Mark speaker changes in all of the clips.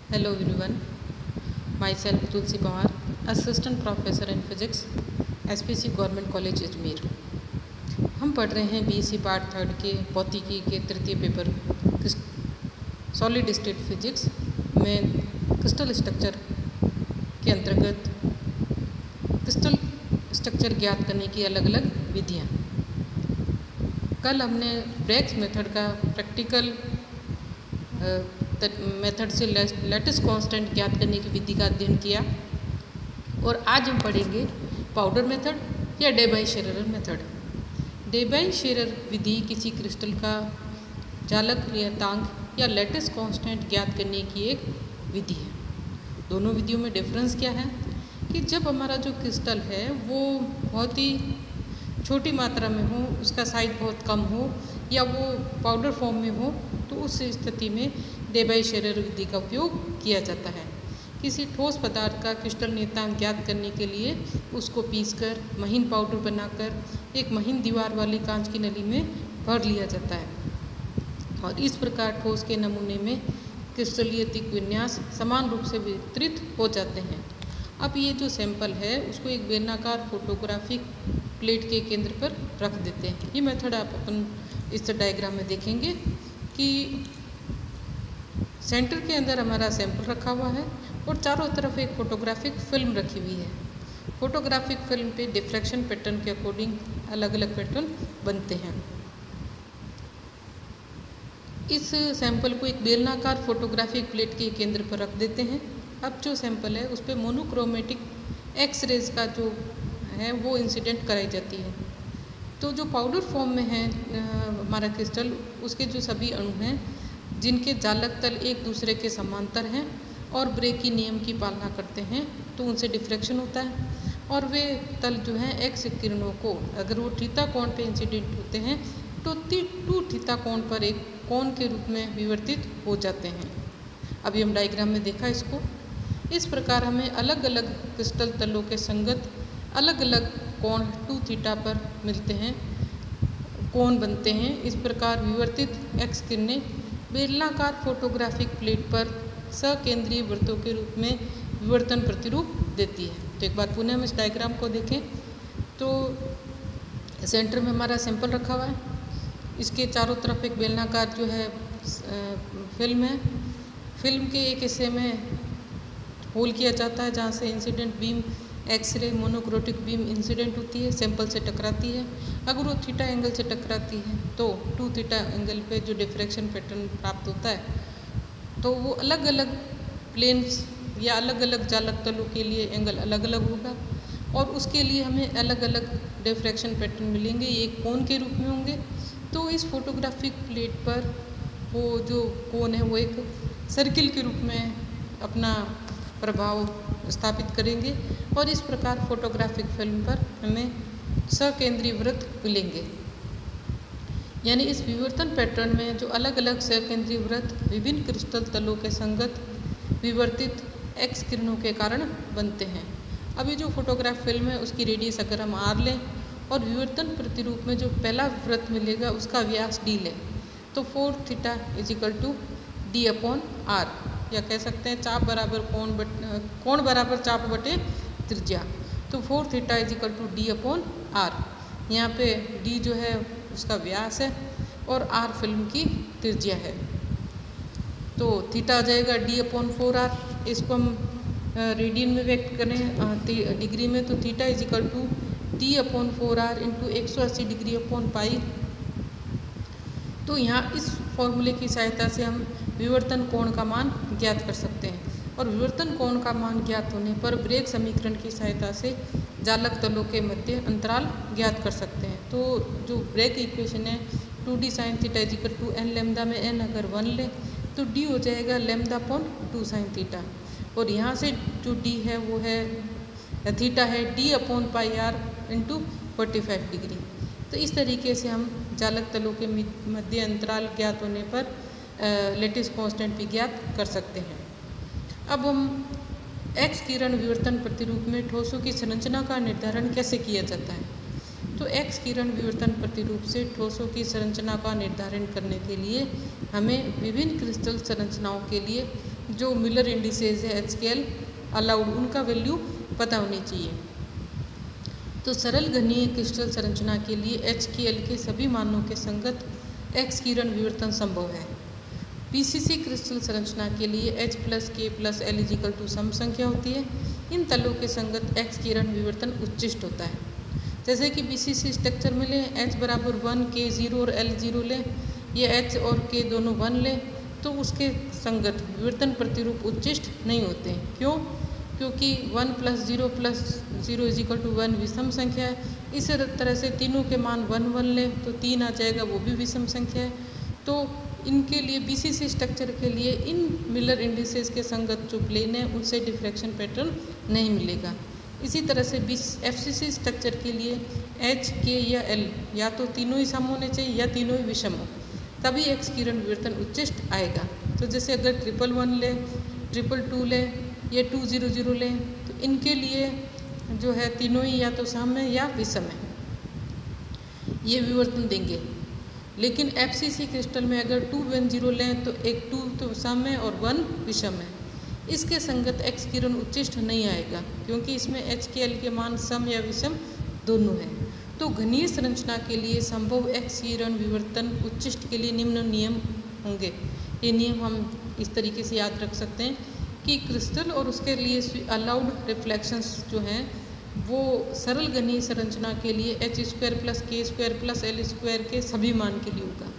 Speaker 1: Hello everyone, myself Tulsi Pawar, Assistant Professor in Physics, SPC Government College Ajmer. हम पढ़ रहे हैं BSc पार्ट थर्ड के भौतिकी के तृतीय पेपर सॉलिड स्टेट फिजिक्स में क्रिस्टल स्ट्रक्चर के अंतर्गत क्रिस्टल स्ट्रक्चर ज्ञात करने की अलग अलग विधियाँ। कल हमने ब्रैग्स मेथड का प्रैक्टिकल मेथड से लैटिस कांस्टेंट ज्ञात करने की विधि का अध्ययन किया और आज हम पढ़ेंगे पाउडर मेथड या डेबाई-शेरर मेथड। डेबाई-शेरर विधि किसी क्रिस्टल का चालक नियतांक या लैटिस कांस्टेंट ज्ञात करने की एक विधि है। दोनों विधियों में डिफरेंस क्या है कि जब हमारा जो क्रिस्टल है वो बहुत ही छोटी मात्रा में हो, उसका साइज बहुत कम हो या वो पाउडर फॉर्म में हो, तो उस स्थिति में डेबाई-शेरर विधि का उपयोग किया जाता है। किसी ठोस पदार्थ का क्रिस्टल नियतांक ज्ञात करने के लिए उसको पीसकर महीन पाउडर बनाकर एक महीन दीवार वाली कांच की नली में भर लिया जाता है और इस प्रकार ठोस के नमूने में क्रिस्टलीय दिक् विन्यास समान रूप से वितरित हो जाते हैं। अब ये जो सैंपल है उसको एक बेलनाकार फोटोग्राफिक प्लेट के केंद्र पर रख देते हैं। ये मेथड आप अपन इस डायग्राम में देखेंगे कि सेंटर के अंदर हमारा सैंपल रखा हुआ है और चारों तरफ एक फोटोग्राफिक फिल्म रखी हुई है। फोटोग्राफिक फिल्म पे डिफ्रैक्शन पैटर्न के अकॉर्डिंग अलग अलग पैटर्न बनते हैं। इस सैंपल को एक बेलनाकार फोटोग्राफिक प्लेट के केंद्र पर रख देते हैं। अब जो सैंपल है उस पर मोनोक्रोमेटिक एक्स रेज का जो है वो इंसिडेंट कराई जाती है। तो जो पाउडर फॉर्म में है हमारा क्रिस्टल, उसके जो सभी अणु हैं जिनके जालक तल एक दूसरे के समांतर हैं और ब्रेग की नियम की पालना करते हैं, तो उनसे डिफ्रैक्शन होता है और वे तल जो हैं एक्स किरणों को अगर वो थीटा कोण पे इंसिडेंट होते हैं तो 2 थीटा कोण पर एक कोण के रूप में विवर्तित हो जाते हैं। अभी हम डायग्राम में देखा इसको। इस प्रकार हमें अलग अलग क्रिस्टल तलों के संगत अलग अलग कोण 2 थीटा पर मिलते हैं, कोण बनते हैं। इस प्रकार विवर्तित एक्स किरणें बेलनाकार फोटोग्राफिक प्लेट पर सकेंद्रीय वृत्तों के रूप में विवर्तन प्रतिरूप देती है। तो एक बार पुनः हम इस डायग्राम को देखें तो सेंटर में हमारा सैंपल रखा हुआ है, इसके चारों तरफ एक बेलनाकार जो है फिल्म है। फिल्म के एक हिस्से में होल किया जाता है जहाँ से incident beam x-ray monochromatic beam incident होती है, सैंपल से टकराती है। अगर वो थीटा एंगल से टकराती है तो 2 थीटा एंगल पे जो डिफ्रैक्शन पैटर्न प्राप्त होता है तो वो अलग अलग प्लेन्स या अलग अलग जालक तलों के लिए एंगल अलग अलग होगा और उसके लिए हमें अलग अलग डिफ्रैक्शन पैटर्न मिलेंगे, ये एक कोण के रूप में होंगे। तो इस फोटोग्राफिक प्लेट पर वो जो कोण है वो एक सर्किल के रूप में अपना प्रभाव स्थापित करेंगे और इस प्रकार फोटोग्राफिक फिल्म पर हमें सकेंद्रीय वृत्त मिलेंगे। यानी इस विवर्तन पैटर्न में जो अलग अलग सकेंद्रीय वृत्त विभिन्न क्रिस्टल तलों के संगत विवर्तित एक्स किरणों के कारण बनते हैं। अभी जो फोटोग्राफ फिल्म है उसकी रेडियस अगर हम आर लें और विवर्तन प्रतिरूप में जो पहला वृत्त मिलेगा उसका व्यास डी लें तो 4 थीटा = d/r, या कह सकते हैं चाप बराबर कोण बराबर चाप बटे त्रिज्या। तो 4 थीटा = d/r। यहाँ पे d जो है उसका व्यास है और r फिल्म की त्रिज्या है। तो थीटा आ जाएगा d/4r। इसको हम रेडियन में व्यक्त करें डिग्री में तो थीटा = d/4r × 180 डिग्री/पाई। तो यहाँ इस फॉर्मूले की सहायता से हम विवर्तन कोण का मान ज्ञात कर सकते हैं और विवर्तन कोण का मान ज्ञात होने पर ब्रेग समीकरण की सहायता से जालक तलों के मध्य अंतराल ज्ञात कर सकते हैं। तो जो ब्रेग इक्वेशन है 2d sin theta = n lambda में n अगर 1 ले तो d हो जाएगा λ/2 sin थीटा और यहाँ से जो d है वो है थीटा है d/πr × 45 डिग्री। तो इस तरीके से हम जालक तलों के मध्य अंतराल ज्ञात होने पर लैटिस कांस्टेंट भी ज्ञात कर सकते हैं। अब हम एक्स किरण विवर्तन प्रतिरूप में ठोसों की संरचना का निर्धारण कैसे किया जाता है। तो एक्स किरण विवर्तन प्रतिरूप से ठोसों की संरचना का निर्धारण करने के लिए हमें विभिन्न क्रिस्टल संरचनाओं के लिए जो मिलर इंडिसेज है HKL अलाउड, उनका वैल्यू पता होनी चाहिए। तो सरल घनीय क्रिस्टल संरचना के लिए HKL के सभी मानों के संगत X किरण विवर्तन संभव है। PCC क्रिस्टल संरचना के लिए H + K + L = सम संख्या होती है। इन तलों के संगत X किरण विवर्तन उच्चिष्ट होता है। जैसे कि BCC स्ट्रक्चर में लें, H = 1, K 0 और L 0 लें, ये H और K दोनों 1 लें, तो उसके संगत विवर्तन प्रतिरूप उच्चिष्ट नहीं होते हैं। क्यों? क्योंकि 1 + 0 + 0 = 1 विषम संख्या है। इस तरह से तीनों के मान 1 1 लें तो 3 आ जाएगा, वो भी विषम संख्या है। तो इनके लिए BCC स्ट्रक्चर के लिए इन मिलर इंडिसेस के संगत जो प्लेन है उनसे डिफ्रैक्शन पैटर्न नहीं मिलेगा। इसी तरह से FCC स्ट्रक्चर के लिए H, K या L या तो तीनों ही सम होने चाहिए या तीनों ही विषम हो, तभी X किरण विवर्तन उच्चिष्ट आएगा। तो जैसे अगर 111 लें, 222 लें या 200 लें, तो इनके लिए जो है तीनों ही या तो सम है या विषम है, ये विवर्तन देंगे। लेकिन FCC क्रिस्टल में अगर 210 लें तो एक 2 तो सम है और 1 विषम है। इसके संगत X किरण उच्चिष्ट नहीं आएगा क्योंकि इसमें HKL के मान सम या विषम दोनों हैं। तो घनीय संरचना के लिए संभव X किरण विवर्तन उच्चिष्ट के लिए निम्न नियम होंगे। ये नियम हम इस तरीके से याद रख सकते हैं कि क्रिस्टल और उसके लिए अलाउड रिफ्लेक्शंस जो हैं वो सरल घनीय संरचना के लिए H² + K² + L² के सभी मान के लिए होगा।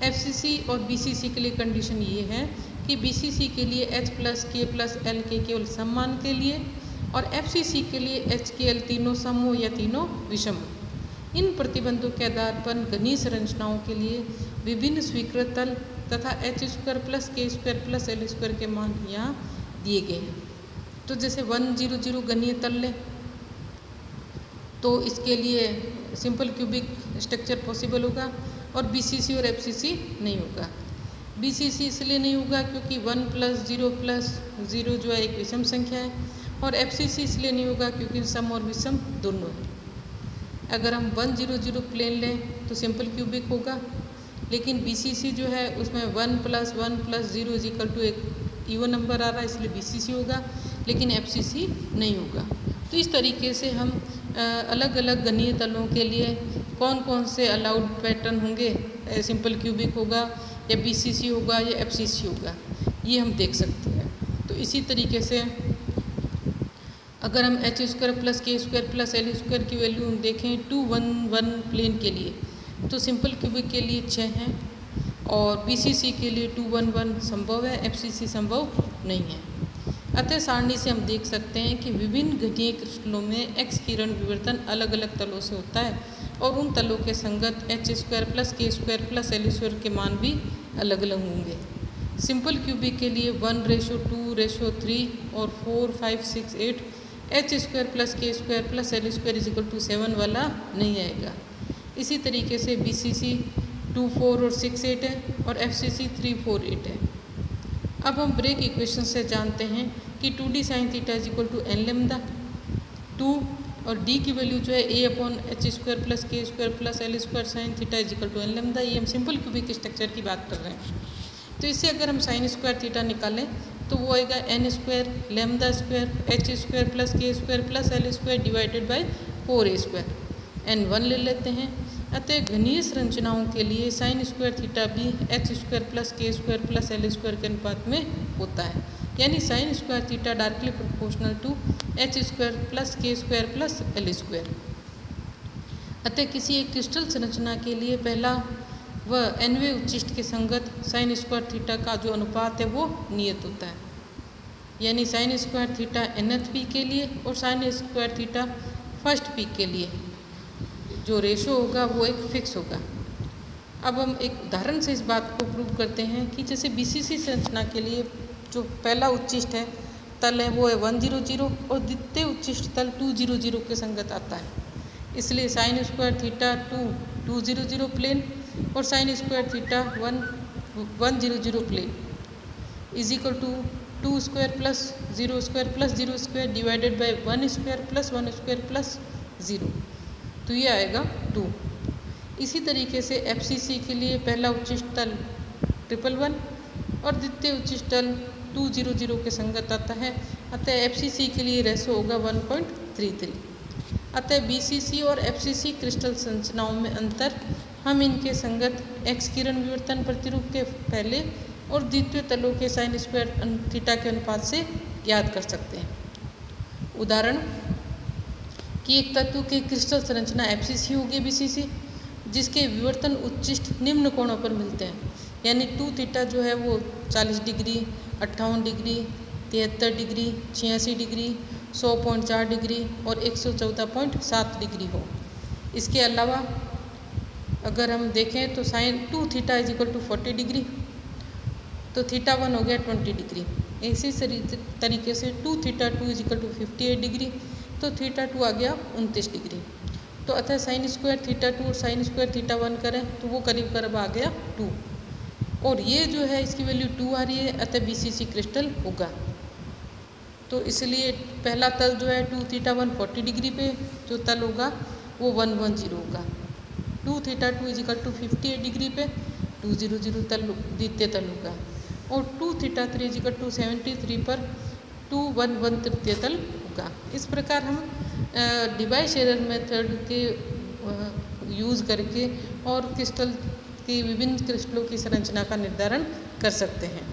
Speaker 1: FCC और BCC के लिए कंडीशन ये है कि BCC के लिए H + K + L के केवल सम मान के लिए और FCC के लिए HKL तीनों सम हो या तीनों विषम हो। इन प्रतिबंधों के आधार पर घनीय संरचनाओं के लिए विभिन्न स्वीकृत तल तथा H² + K² + L² के मान यहाँ दिए गए हैं। तो जैसे 100 घनीय तल लें तो इसके लिए सिंपल क्यूबिक स्ट्रक्चर पॉसिबल होगा और BCC और FCC नहीं होगा। BCC इसलिए नहीं होगा क्योंकि 1 + 0 + 0 जो है एक विषम संख्या है, और FCC इसलिए नहीं होगा क्योंकि सम और विषम दोनों है। अगर हम 100 प्लेन लें तो सिंपल क्यूबिक होगा, लेकिन BCC जो है उसमें 1 + 1 + 0 = एक इवन नंबर आ रहा है, इसलिए BCC होगा, लेकिन FCC नहीं होगा। तो इस तरीके से हम अलग अलग घनीय तलों के लिए कौन कौन से अलाउड पैटर्न होंगे, सिंपल क्यूबिक होगा या BCC होगा या FCC होगा, ये हम देख सकते हैं। तो इसी तरीके से अगर हम H² + K² + L² की वैल्यू हम देखें 211 प्लेन के लिए, तो सिंपल क्यूबिक के लिए 6 हैं और BCC के लिए 211 संभव है, FCC संभव नहीं है। अतः सारणी से हम देख सकते हैं कि विभिन्न घनीय क्रिस्टलों में X किरण विवर्तन अलग अलग तलों से होता है और उन तलों के संगत H² + K² + L² के मान भी अलग अलग होंगे। सिंपल क्यूबिक के लिए 1:2:3 और 4, 5, 6, 8 H² + K² + L² = 7 वाला नहीं आएगा। इसी तरीके से BCC 2, 4 और 6, 8 है और FCC 3, 4, 8 है। अब हम ब्रेक इक्वेशन से जानते हैं कि 2D sin θ = n लैम्डा 2 और D की वैल्यू जो है A/H² + K² + L² sin θ = n lambda. ये हम सिंपल क्यूबिक स्ट्रक्चर की बात कर रहे हैं। तो इससे अगर हम sin² θ निकालें तो वो आएगा n² λ² H² + K² + L² / 4a², n1 ले लेते हैं। अतः घनीय संरचनाओं के लिए sin² θ भी H² + K² + L² के अनुपात में होता है, यानी sin² θ directly proportional to H² + K² + L²। अतः किसी एक क्रिस्टल संरचना के लिए पहला व nवें उच्चिष्ट के संगत sin² θ का जो अनुपात है वो नियत होता है, यानी sin² θ nth पीक के लिए और sin² θ फर्स्ट पीक के लिए जो रेशो होगा वो एक फिक्स होगा। अब हम एक उदाहरण से इस बात को प्रूव करते हैं कि जैसे BCC संरचना के लिए जो पहला उच्चिष्ट है तल है वो है 100 और द्वितीय उच्चिष्ट तल 200 के संगत आता है, इसलिए sin² θ 200 प्लेन और sin² θ 100 प्लेन = 2² + 0² + 0² / 1² + 1² + 0, तो ये आएगा 2। इसी तरीके से FCC के लिए पहला उच्चिष्ट तल 111 और द्वितीय उच्चिष्ट तल 200 के संगत आता है, अतः FCC के लिए रेशो होगा 1.33। अतः BCC और FCC क्रिस्टल संरचनाओं में अंतर हम इनके संगत एक्स किरण विवर्तन प्रतिरूप के पहले और द्वितीय तलों के साइन स्क्वायर थीटा के अनुपात से याद कर सकते हैं। उदाहरण कि एक तत्व की क्रिस्टल संरचना FCC होगी BCC, जिसके विवर्तन उच्चिष्ट निम्न कोणों पर मिलते हैं, यानी 2 थीटा जो है वो 40 degree, 58 degree, 73 degree, 86 degree, 100.4 degree और 114.7 डिग्री हो। इसके अलावा अगर हम देखें तो sine 2 theta is equal to 40 degree, तो थीटा 1 हो गया 20 डिग्री। इसी तरीके से 2 theta 2 is equal to 58 degree, तो थीटा 2 आ गया 29 डिग्री। तो अतः साइन स्क्वायर थीटा 2 और साइन स्क्वायर थीटा 1 करें तो वो करीब करीब आ गया 2, और ये जो है इसकी वैल्यू 2 आ रही है, अतः BCC क्रिस्टल होगा। तो इसलिए पहला तल जो है 2 थीटा 1 40 डिग्री पे जो तल होगा वो 110 होगा। 2 theta 2 is equal to 58 degree पे 200 तल द्वितीय तल होगा, और 2 थीटा 3 इज इक्वल टू 73 पर 211 तृतीय तल होगा। इस प्रकार हम डिवाइस एरर मेथड के यूज़ करके और क्रिस्टल की विभिन्न क्रिस्टलों की संरचना का निर्धारण कर सकते हैं।